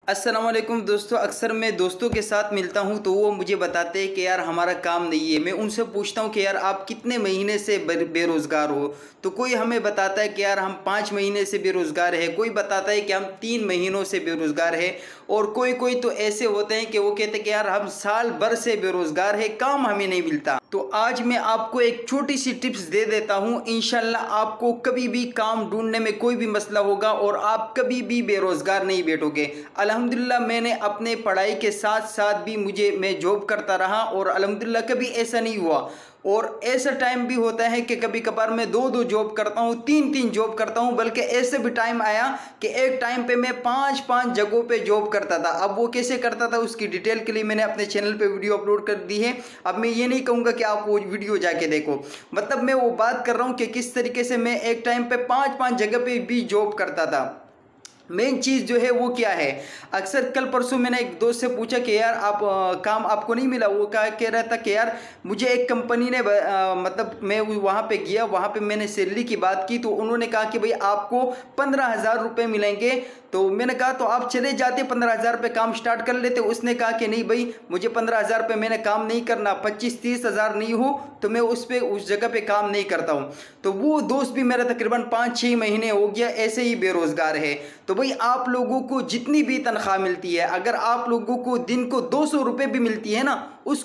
अस्सलाम वालेकुम दोस्तों। अक्सर मैं दोस्तों के साथ मिलता हूं तो वो मुझे बताते हैं कि यार हमारा काम नहीं है। मैं उनसे पूछता हूं कि यार आप कितने महीने से बेरोज़गार हो, तो कोई हमें बताता है कि यार हम 5 महीने से बेरोज़गार है, कोई बताता है कि हम 3 महीनों से बेरोज़गार है, और कोई तो ऐसे होते हैं कि वो कहते हैं कि यार हम साल भर से बेरोज़गार है, काम हमें नहीं मिलता। तो आज मैं आपको एक छोटी सी टिप्स दे देता हूं, इंशाल्लाह आपको कभी भी काम ढूंढने में कोई भी मसला होगा और आप कभी भी बेरोज़गार नहीं बैठोगे। अल्हम्दुलिल्लाह मैंने अपने पढ़ाई के साथ साथ भी मैं जॉब करता रहा और अल्हम्दुलिल्लाह कभी ऐसा नहीं हुआ। और ऐसा टाइम भी होता है कि कभी कभार मैं दो जॉब करता हूँ, तीन जॉब करता हूँ, बल्कि ऐसे भी टाइम आया कि एक टाइम पे मैं पांच जगहों पे जॉब करता था। अब वो कैसे करता था उसकी डिटेल के लिए मैंने अपने चैनल पे वीडियो अपलोड कर दी है। अब मैं ये नहीं कहूँगा कि आप वो वीडियो जाके देखो, मतलब मैं वो बात कर रहा हूँ कि किस तरीके से मैं एक टाइम पे पांच जगह पे भी जॉब करता था। मेन चीज़ जो है वो क्या है, अक्सर कल परसों मैंने एक दोस्त से पूछा कि यार आप काम आपको नहीं मिला। वो कह रहा था कि यार मुझे एक कंपनी ने मतलब मैं वहाँ पे गया, वहाँ पे मैंने सैलरी की बात की तो उन्होंने कहा कि भाई आपको 15,000 रुपये मिलेंगे। तो मैंने कहा तो आप चले जाते 15,000 रुपये काम स्टार्ट कर लेते। उसने कहा कि नहीं भाई मुझे 15,000 रुपये मैंने काम नहीं करना, 25-30 हज़ार नहीं हो तो मैं उस जगह पे काम नहीं करता हूँ। तो वो दोस्त भी मेरा तकरीबन 5-6 महीने हो गया ऐसे ही बेरोज़गार है। तो भाई आप लोगों को जितनी भी तनख्वाह मिलती है, अगर आप लोगों को दिन को 200 रुपये भी मिलती है ना, उस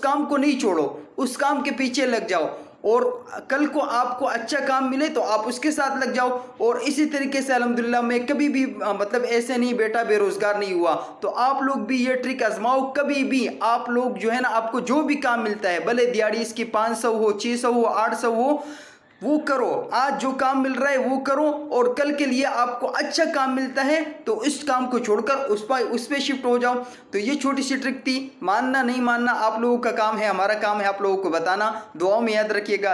काम को नहीं छोड़ो, उस काम के पीछे लग जाओ और कल को आपको अच्छा काम मिले तो आप उसके साथ लग जाओ। और इसी तरीके से अल्हम्दुलिल्लाह मैं कभी भी मतलब ऐसे नहीं बैठा, बेरोज़गार नहीं हुआ। तो आप लोग भी ये ट्रिक आजमाओ, कभी भी आप लोग जो है ना, आपको जो भी काम मिलता है, भले दिहाड़ी इसकी 500 हो, 600 हो, 800 हो, वो करो। आज जो काम मिल रहा है वो करो और कल के लिए आपको अच्छा काम मिलता है तो इस काम को छोड़कर उस पे शिफ्ट हो जाओ। तो ये छोटी सी ट्रिक थी, मानना नहीं मानना आप लोगों का काम है, हमारा काम है आप लोगों को बताना। दुआओं में याद रखिएगा।